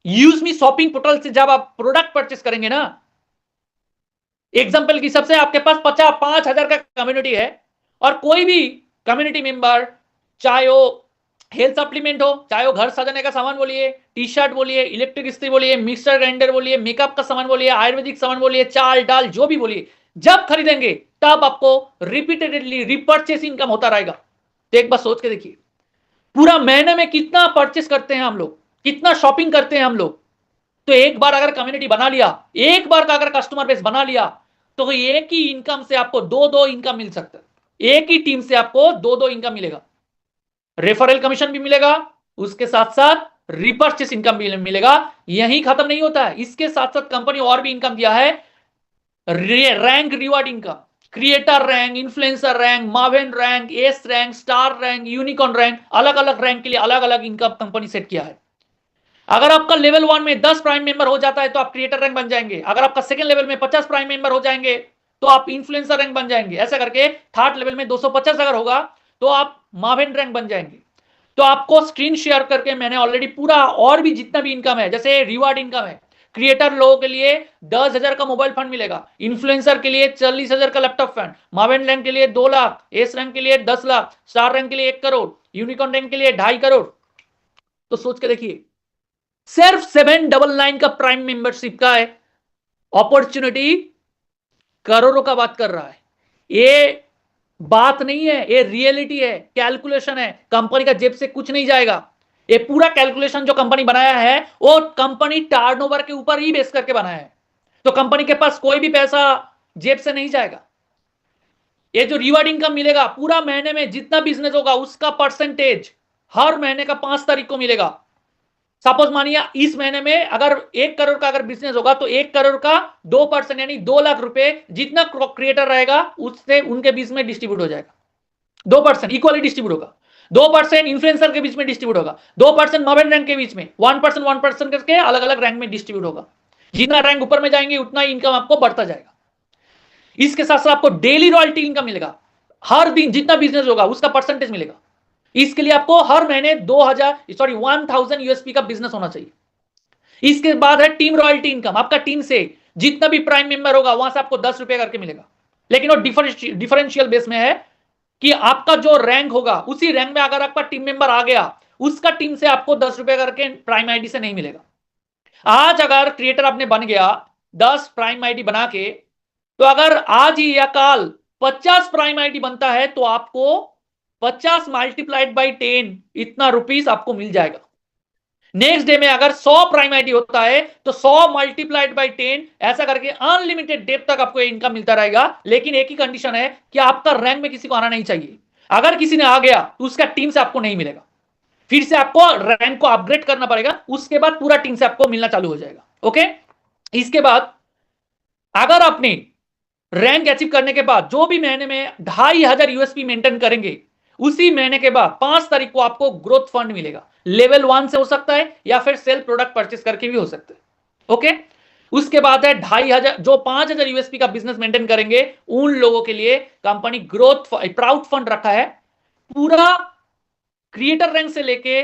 यूज मी शॉपिंग पोर्टल से जब आप प्रोडक्ट परचेस करेंगे ना, एग्जांपल की सबसे आपके पास 5,000 का कम्युनिटी है और कोई भी कम्युनिटी मेंबर, चाहे वो हेल्थ सप्लीमेंट हो, चाहे वो घर सजाने का सामान बोलिए, टी शर्ट बोलिए, इलेक्ट्रिक इस्त्री बोलिए, मिक्सर ग्राइंडर बोलिए, मेकअप का सामान बोलिए, आयुर्वेदिक सामान बोलिए, चाल डाल जो भी बोलिए, जब खरीदेंगे तब आपको रिपीटेडली रिपर्चेस इनकम होता रहेगा। तो एक बार सोच के देखिए, पूरा महीने में कितना परचेस करते हैं हम लोग, कितना शॉपिंग करते हैं हम लोग। तो एक बार अगर कम्युनिटी बना लिया, एक बार का अगर कस्टमर बेस बना लिया, तो एक ही इनकम से आपको दो दो इनकम मिल सकता है। एक ही टीम से आपको दो दो इनकम मिलेगा, रेफरल कमीशन भी मिलेगा, उसके साथ साथ रिपर्चेस इनकम भी मिलेगा। यही खत्म नहीं होता है, इसके साथ साथ कंपनी और भी इनकम दिया है, rank reward income, creator rank, influencer rank, Maven rank, S rank, star rank, unicorn rank, अलग अलग रैंक के लिए अलग अलग इनकम कंपनी सेट किया है। अगर आपका लेवल 1 में 10 प्राइम मेंबर हो जाता है तो आप क्रिएटर रैंक बन जाएंगे। अगर आपका सेकंड लेवल में 50 प्राइम मेंबर हो जाएंगे तो आप इन्फ्लुएंसर रैंक बन जाएंगे। ऐसा करके थर्ड लेवल में 250 अगर होगा तो आप मावेन रैंक बन जाएंगे। तो आपको स्क्रीन शेयर करके मैंने ऑलरेडी पूरा और भी जितना भी इनकम है, जैसे रिवार्ड इनकम है, क्रिएटर लोगों के लिए 10,000 का मोबाइल फंड मिलेगा, इन्फ्लुएंसर के लिए 40,000 का लैपटॉप फंड, मावेन रैंक के लिए 2 लाख, एस रैंक के लिए 10 लाख, स्टार रैंक के लिए 1 करोड़, यूनिकॉर्न रैंक के लिए 2.5 करोड़। तो सोच के देखिए, सिर्फ 799 का प्राइम मेंबरशिप का है अपॉर्चुनिटी करोड़ों का बात कर रहा है। ये बात नहीं है, ये रियलिटी है, कैलकुलेशन है, कंपनी का जेब से कुछ नहीं जाएगा। ये पूरा कैलकुलेशन जो कंपनी बनाया है वो कंपनी टर्नओवर के ऊपर ही बेस करके बनाया है। तो कंपनी के पास कोई भी पैसा जेब से नहीं जाएगा। ये जो रिवार्ड इनकम मिलेगा पूरा महीने में जितना बिजनेस होगा उसका परसेंटेज हर महीने का 5 तारीख को मिलेगा। सपोज मानिए इस महीने में अगर 1 करोड़ का अगर बिजनेस होगा तो 1 करोड़ का 2% यानी 2 लाख रुपए जितना क्रिएटर रहेगा उससे उनके बीच में डिस्ट्रीब्यूट हो जाएगा। 2% इक्वली डिस्ट्रीब्यूट होगा, 2% इन्फ्लुएंसर के बीच में डिस्ट्रीब्यूट होगा, 2% मावेन रैंक के बीच में, 1% करके अलग अलग रैंक में डिस्ट्रीब्यूट होगा। जितना रैंक ऊपर में जाएंगे उतना इनकम आपको बढ़ता जाएगा। इसके साथ साथ आपको डेली रॉयल्टी इनकम मिलेगा, हर दिन जितना बिजनेस होगा उसका परसेंटेज मिलेगा। इसके लिए आपको हर महीने 1000 यूएसपी का बिजनेस होना चाहिए। इसके बाद है टीम रॉयल्टी इनकम, आपका टीम से जितना भी प्राइम मेंबर होगा वहां से आपको 10 रुपए करके मिलेगा। लेकिन वो डिफरेंशियल बेस में है कि आपका जो रैंक होगा उसी रैंक में अगर आपका टीम मेंबर आ गया उसका टीम से आपको 10 रुपए करके प्राइम आईडी से नहीं मिलेगा। आज अगर क्रिएटर आपने बन गया 10 प्राइम आईडी बना के, तो अगर आज ही या कल 50 प्राइम आईडी बनता है तो आपको 50 मल्टीप्लाइड बाई 10 इतना रुपीस आपको मिल जाएगा। नेक्स्ट डे में अगर 100 प्राइम आईडी होता है तो 100 मल्टीप्लाइड बाई 10 ऐसा करके अनलिमिटेड डेप तक आपको इनकम मिलता रहेगा। लेकिन एक ही कंडीशन है कि आपका रैंक में किसी को आना नहीं चाहिए। अगर किसी ने आ गया तो उसका टीम से आपको नहीं मिलेगा, फिर से आपको रैंक को अपग्रेड करना पड़ेगा, उसके बाद पूरा टीम से आपको मिलना चालू हो जाएगा। ओके, इसके बाद अगर आपने रैंक अचीव करने के बाद जो भी महीने में 2,500 यूएसपी मेंटेन करेंगे, उसी महीने के बाद 5 तारीख को आपको ग्रोथ फंड मिलेगा। लेवल 1 से हो सकता है या फिर सेल्फ प्रोडक्ट परचेस करके भी हो सकता है। ओके, उसके बाद है 2,500 जो 5,000 यूएसपी का बिजनेस मेंटेन करेंगे उन लोगों के लिए कंपनी ग्रोथ प्राउड फंड रखा है। पूरा क्रिएटर रैंक से लेके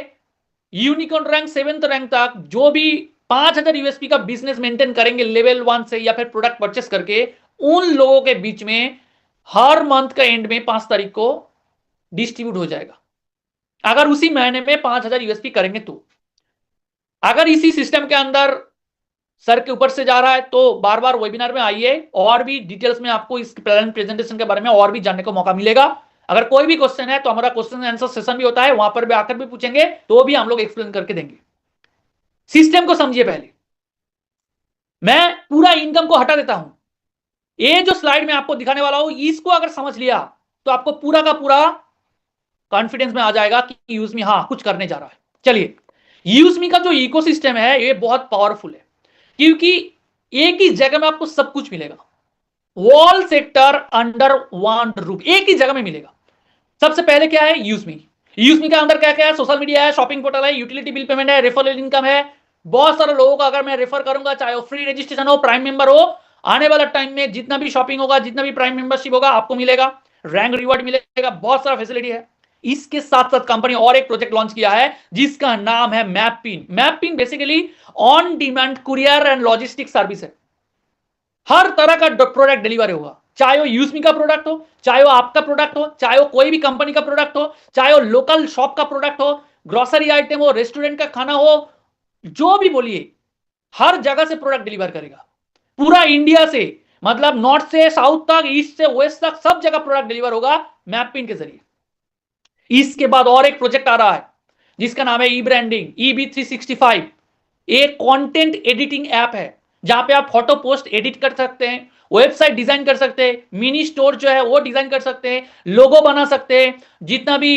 यूनिकॉर्न रैंक 7th रैंक तक जो भी 5,000 यूएसपी का बिजनेस मेंटेन करेंगे लेवल 1 से या फिर प्रोडक्ट परचेस करके, उन लोगों के बीच में हर मंथ का एंड में 5 तारीख को डिस्ट्रीब्यूट हो जाएगा। अगर उसी महीने में 5,000 यूएसपी करेंगे तो। अगर इसी सिस्टम के अंदर सर के ऊपर से जा रहा है तो बार बार वेबिनार में आइए, और भी डिटेल्स में आपको इस प्रेजेंटेशन के बारे में और भी जानने को मौका मिलेगा। अगर कोई भी क्वेश्चन है तो हमारा क्वेश्चन आंसर सेशन भी होता है, वहां पर भी आकर भी पूछेंगे तो भी हम लोग एक्सप्लेन करके देंगे। सिस्टम को समझिए पहले, मैं पूरा इनकम को हटा देता हूं। ये जो स्लाइड में आपको दिखाने वाला हूं इसको अगर समझ लिया तो आपको पूरा का पूरा कॉन्फिडेंस में आ जाएगा कि यूजमी हाँ कुछ करने जा रहा है। चलिए, यूजमी का जो इकोसिस्टम है ये बहुत पावरफुल है, क्योंकि एक ही जगह में आपको सब कुछ मिलेगा। All sector under one roof, एक ही जगह में मिलेगा। सबसे पहले क्या है, यूजमी। यूजमी के अंदर क्या क्या है, सोशल मीडिया है, शॉपिंग पोर्टल है, यूटिलिटी बिल पेमेंट है, रेफरल इनकम है। बहुत सारे लोगों को अगर मैं रेफर करूंगा, चाहे वो फ्री रजिस्ट्रेशन हो, प्राइम मेंबर हो, आने वाला टाइम में जितना भी शॉपिंग होगा, जितना भी प्राइम मेंबरशिप होगा आपको मिलेगा, रैंक रिवॉर्ड मिलेगा, बहुत सारा फैसिलिटी है। इसके साथ साथ कंपनी और एक प्रोजेक्ट लॉन्च किया है जिसका नाम है मैपिन। मैपिन basically on demand courier and logistic service है। हर तरह का प्रोडक्ट डिलीवर होगा, चाहे वो यूजमी का प्रोडक्ट हो, चाहे वो आपका प्रोडक्ट हो, चाहे वो कोई भी कंपनी का प्रोडक्ट हो, चाहे वो लोकल शॉप का प्रोडक्ट हो, ग्रोसरी आइटम हो, रेस्टोरेंट का खाना हो, जो भी बोलिए हर जगह से प्रोडक्ट डिलीवर करेगा। पूरा इंडिया से मतलब नॉर्थ से साउथ तक, ईस्ट से वेस्ट तक, सब जगह प्रोडक्ट डिलीवर होगा मैपिन के जरिए। इसके बाद और एक प्रोजेक्ट आ रहा है जिसका नाम है ई ब्रांडिंग, EB365। एक कंटेंट एडिटिंग ऐप है जहां पे आप फोटो पोस्ट एडिट कर सकते हैं, वेबसाइट डिजाइन कर सकते हैं, मिनी स्टोर जो है वो डिजाइन कर सकते हैं, लोगो बना सकते हैं, जितना भी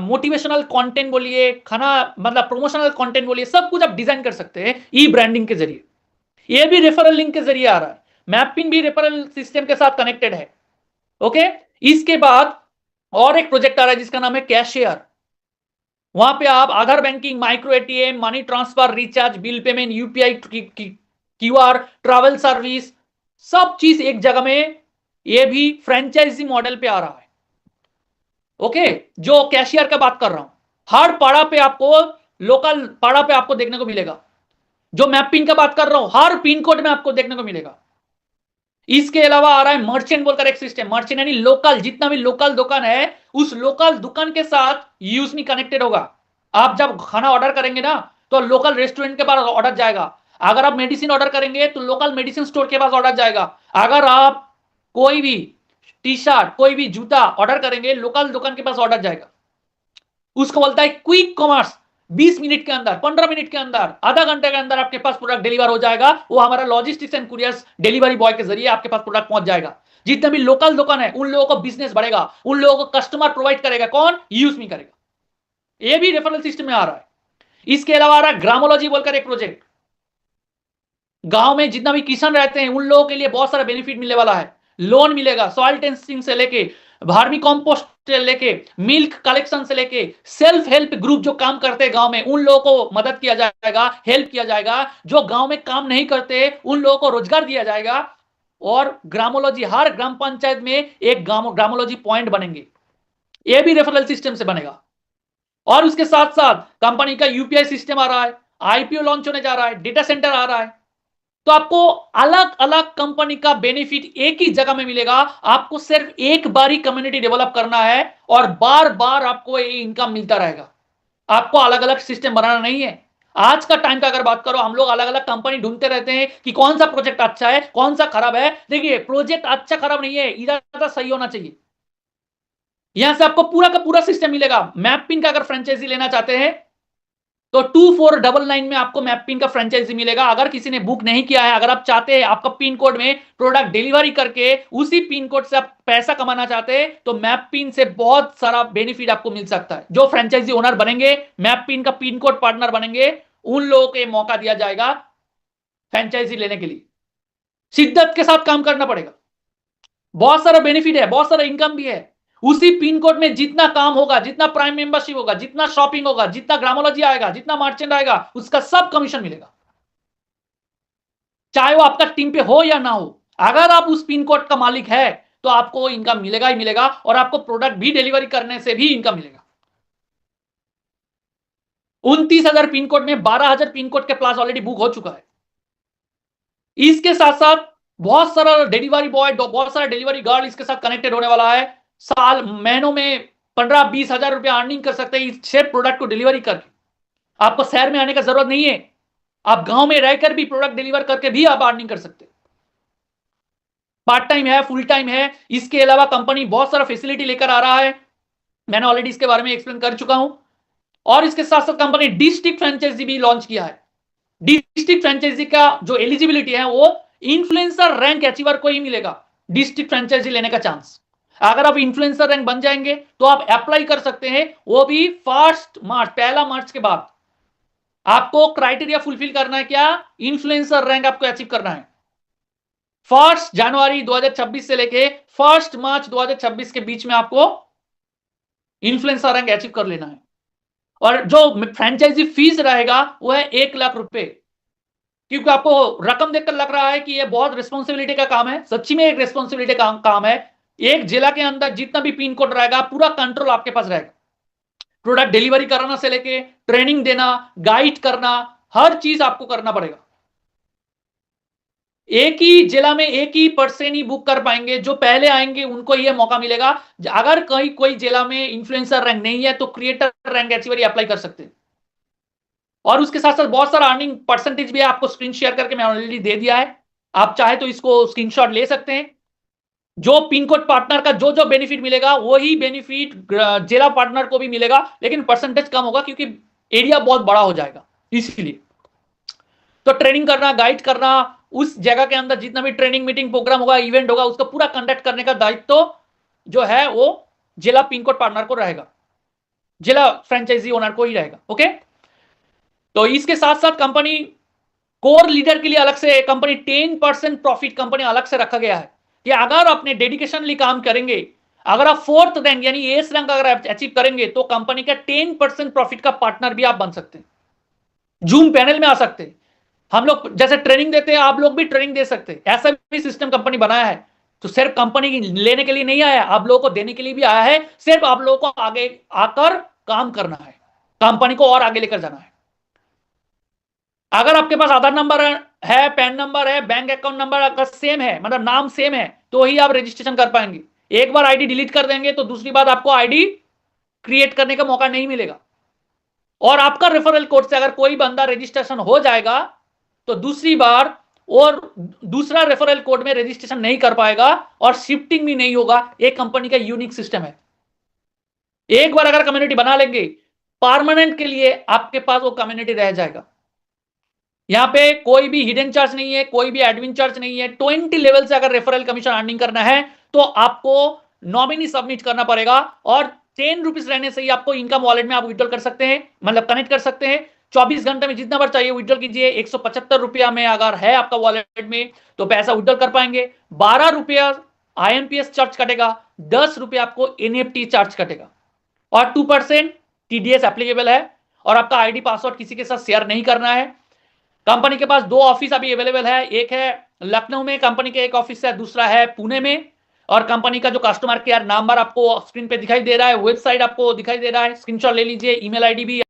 मोटिवेशनल कंटेंट बोलिए, खाना मतलब प्रोमोशनल कंटेंट बोलिए, सब कुछ आप डिजाइन कर सकते हैं ई ब्रांडिंग के जरिए। ये भी रेफरल लिंक के जरिए आ रहा है, मैपिन भी रेफरल सिस्टम के साथ कनेक्टेड है। ओके, इसके बाद और एक प्रोजेक्ट आ रहा है जिसका नाम है कैशियर। वहां पे आप Aadhaar banking, micro ATM, money transfer, recharge, bill payment, UPI, QR, travel service, सब चीज एक जगह में, ये भी फ्रेंचाइजी मॉडल पे आ रहा है। ओके, जो कैशियर का बात कर रहा हूं, हर पाड़ा पे आपको, लोकल पाड़ा पे आपको देखने को मिलेगा। जो मैपिंग का बात कर रहा हूं, हर पिन कोड में आपको देखने को मिलेगा। इसके अलावा आ रहा है मर्चेंट बोलकर एक सिस्टम, मर्चेंट यानी लोकल, जितना भी लोकल दुकान है उस लोकल दुकान के साथ यूजमी कनेक्टेड होगा। आप जब खाना ऑर्डर करेंगे ना तो लोकल रेस्टोरेंट के पास ऑर्डर जाएगा। अगर आप मेडिसिन ऑर्डर करेंगे तो लोकल मेडिसिन स्टोर के पास ऑर्डर जाएगा। अगर आप कोई भी टी शर्ट, कोई भी जूता ऑर्डर करेंगे, लोकल दुकान के पास ऑर्डर जाएगा। उसको बोलता है क्विक कॉमर्स। 20 मिनट के अंदर, 15 मिनट के अंदर, आधा घंटे के अंदर आपके पास प्रोडक्ट डिलीवर हो जाएगा। वो हमारा logistics and couriers delivery boy के जरिए आपके पास प्रोडक्ट पहुंच जाएगा। जितने भी लोकल दुकान है उन लोगों को बिजनेस बढ़ेगा, उन लोगों को कस्टमर प्रोवाइड करेगा। कौन? यूजमी करेगा। ये भी रेफरल सिस्टम में आ रहा है। इसके अलावा आ रहा है ग्रामोलॉजी बोलकर एक प्रोजेक्ट। गांव में जितना भी किसान रहते हैं उन लोगों के लिए बहुत सारा बेनिफिट मिलने वाला है। लोन मिलेगा, सॉइल टेस्टिंग से लेके वर्मी कंपोस्ट से लेके मिल्क कलेक्शन से लेके सेल्फ हेल्प ग्रुप जो काम करते हैं गांव में उन लोगों को मदद किया जाएगा, हेल्प किया जाएगा। जो गांव में काम नहीं करते उन लोगों को रोजगार दिया जाएगा। और ग्रामोलॉजी, हर ग्राम पंचायत में एक ग्रामोलॉजी पॉइंट बनेंगे। यह भी रेफरल सिस्टम से बनेगा। और उसके साथ साथ कंपनी का यूपीआई सिस्टम आ रहा है, आईपीओ लॉन्च होने जा रहा है, डेटा सेंटर आ रहा है। तो आपको अलग अलग कंपनी का बेनिफिट एक ही जगह में मिलेगा। आपको सिर्फ एक बार ही कम्युनिटी डेवलप करना है और बार बार आपको ये इनकम मिलता रहेगा। आपको अलग अलग सिस्टम बनाना नहीं है। आज का टाइम का अगर बात करो, हम लोग अलग अलग कंपनी ढूंढते रहते हैं कि कौन सा प्रोजेक्ट अच्छा है, कौन सा खराब है। देखिए, प्रोजेक्ट अच्छा खराब नहीं है, इरादा सही होना चाहिए। यहां से आपको पूरा का पूरा सिस्टम मिलेगा। मैपिंग का अगर फ्रेंचाइजी लेना चाहते हैं तो 2499 में आपको मैपिंग का फ्रेंचाइजी मिलेगा। अगर किसी ने बुक नहीं किया है, अगर आप चाहते हैं आपका पिन कोड में प्रोडक्ट डिलीवरी करके उसी पिन कोड से आप पैसा कमाना चाहते हैं तो मैपिन से बहुत सारा बेनिफिट आपको मिल सकता है। जो फ्रेंचाइजी ओनर बनेंगे, मैपिन का पिन कोड पार्टनर बनेंगे, उन लोगों को मौका दिया जाएगा फ्रेंचाइजी लेने के लिए। शिद्दत के साथ काम करना पड़ेगा। बहुत सारा बेनिफिट है, बहुत सारा इनकम भी है। उसी पिन कोड में जितना काम होगा, जितना प्राइम मेंबरशिप होगा, जितना शॉपिंग होगा, जितना ग्रामोलॉजी आएगा, जितना मर्चेंट आएगा, उसका सब कमीशन मिलेगा, चाहे वो आपका टीम पे हो या ना हो। अगर आप उस पिन कोड का मालिक है तो आपको इनकम मिलेगा ही मिलेगा और आपको प्रोडक्ट भी डिलीवरी करने से भी इनकम मिलेगा। 29,000 पिन कोड में 12,000 पिन कोड के प्लास ऑलरेडी बुक हो चुका है। इसके साथ साथ बहुत सारा डिलीवरी बॉय, बहुत सारा डिलीवरी गर्ल इसके साथ कनेक्टेड होने वाला है। साल महीनों में 15-20 हजार रुपया अर्निंग कर सकते हैं इस शेयर प्रोडक्ट को डिलीवरी करके। आपको शहर में आने का जरूरत नहीं है, आप गांव में रहकर भी प्रोडक्ट डिलीवर करके भी आप अर्निंग कर सकते हैं। पार्ट टाइम है, फुल टाइम है। इसके अलावा कंपनी बहुत सारा फैसिलिटी लेकर आ रहा है, मैंने ऑलरेडी इसके बारे में एक्सप्लेन कर चुका हूं। और इसके साथ साथ कंपनी डिस्ट्रिक्ट फ्रेंचाइजी भी लॉन्च किया है। डिस्ट्रिक्ट फ्रेंचाइजी का जो एलिजिबिलिटी है वो इन्फ्लुएंसर रैंक अचीवर को ही मिलेगा डिस्ट्रिक्ट फ्रेंचाइजी लेने का चांस। अगर आप इन्फ्लुएंसर रैंक बन जाएंगे तो आप अप्लाई कर सकते हैं, वो भी 1 मार्च के बाद। आपको क्राइटेरिया फुलफिल करना है क्या? इन्फ्लुएंसर रैंक आपको अचीव करना है। 1 जनवरी 2026 से लेके 1 मार्च 2026 के बीच में आपको इन्फ्लुएंसर रैंक अचीव कर लेना है। और जो फ्रेंचाइजी फीस रहेगा वो है 1 लाख रुपए। क्योंकि आपको रकम देखकर लग रहा है कि ये बहुत रिस्पॉन्सिबिलिटी का काम है, सच्ची में एक रिस्पॉन्सिबिलिटी का काम है। एक जिला के अंदर जितना भी पिन कोड रहेगा पूरा कंट्रोल आपके पास रहेगा। प्रोडक्ट डिलीवरी कराना से लेके ट्रेनिंग देना, गाइड करना, हर चीज आपको करना पड़ेगा। एक ही जिला में एक ही पर्सन ही बुक कर पाएंगे, जो पहले आएंगे उनको यह मौका मिलेगा। अगर कहीं कोई जिला में इन्फ्लुएंसर रैंक नहीं है तो क्रिएटर रैंक अचीवर अप्लाई कर सकते हैं। और उसके साथ साथ बहुत सारा अर्निंग परसेंटेज भी है, आपको स्क्रीन शेयर करके मैं ऑलरेडी दे दिया है। आप चाहे तो इसको स्क्रीनशॉट ले सकते हैं। जो पिन कोड पार्टनर का जो जो बेनिफिट मिलेगा वही बेनिफिट जिला पार्टनर को भी मिलेगा, लेकिन परसेंटेज कम होगा क्योंकि एरिया बहुत बड़ा हो जाएगा इसलिए। तो ट्रेनिंग करना, गाइड करना, उस जगह के अंदर जितना भी ट्रेनिंग मीटिंग प्रोग्राम होगा, इवेंट होगा, उसका पूरा कंडक्ट करने का दायित्व तो जो है वो जिला पिन कोड पार्टनर को रहेगा, जिला फ्रेंचाइजी ओनर को ही रहेगा। ओके, तो इसके साथ साथ कंपनी कोर लीडर के लिए अलग से कंपनी 10% प्रॉफिट कंपनी अलग से रखा गया है कि अगर अपने डेडिकेशनली काम करेंगे, अगर आप 4th रैंक यानी एस रैंक अगर आप अचीव करेंगे तो कंपनी का 10% प्रॉफिट का पार्टनर भी आप बन सकते हैं, जूम पैनल में आ सकते हैं। हम लोग जैसे ट्रेनिंग देते हैं, आप लोग भी ट्रेनिंग दे सकते हैं, ऐसा भी सिस्टम कंपनी बनाया है। तो सिर्फ कंपनी लेने के लिए नहीं आया, आप लोगों को देने के लिए भी आया है। सिर्फ आप लोगों को आगे आकर काम करना है, कंपनी को और आगे लेकर जाना है। अगर आपके पास आधार नंबर है, पैन नंबर है, बैंक अकाउंट नंबर अगर सेम है, मतलब नाम सेम है, तो ही आप रजिस्ट्रेशन कर पाएंगे। एक बार आईडी डिलीट कर देंगे तो दूसरी बार आपको आईडी क्रिएट करने का मौका नहीं मिलेगा। और आपका रेफरल कोड से अगर कोई बंदा रजिस्ट्रेशन हो जाएगा तो दूसरी बार और दूसरा रेफरल कोड में रजिस्ट्रेशन नहीं कर पाएगा और शिफ्टिंग भी नहीं होगा। एक कंपनी का यूनिक सिस्टम है। एक बार अगर कम्युनिटी बना लेंगे, परमानेंट के लिए आपके पास वो कम्युनिटी रह जाएगा। यहां पे कोई भी हिडन चार्ज नहीं है, कोई भी एडमिन चार्ज नहीं है। 20 लेवल से अगर रेफरल कमीशन अर्निंग करना है तो आपको नॉमिनी सबमिट करना पड़ेगा और 10 रुपीज रहने से ही आपको इनकम वॉलेट में आप विड्रॉल कर सकते हैं, मतलब कनेक्ट कर सकते हैं। 24 घंटे में जितना बार चाहिए विड्रॉल कीजिए। 175 रुपया में अगर है आपका वॉलेट में तो पैसा विड्रॉल कर पाएंगे। 12 रुपया IMPS चार्ज कटेगा, 10 रुपया आपको NFT चार्ज कटेगा और 2% TDS एप्लीकेबल है। और आपका आईडी पासवर्ड किसी के साथ शेयर नहीं करना है। कंपनी के पास 2 ऑफिस अभी अवेलेबल है, एक है लखनऊ में कंपनी के एक ऑफिस है, दूसरा है पुणे में। और कंपनी का जो कस्टमर केयर नंबर आपको स्क्रीन पे दिखाई दे रहा है, वेबसाइट आपको दिखाई दे रहा है, स्क्रीनशॉट ले लीजिए। ईमेल आईडी भी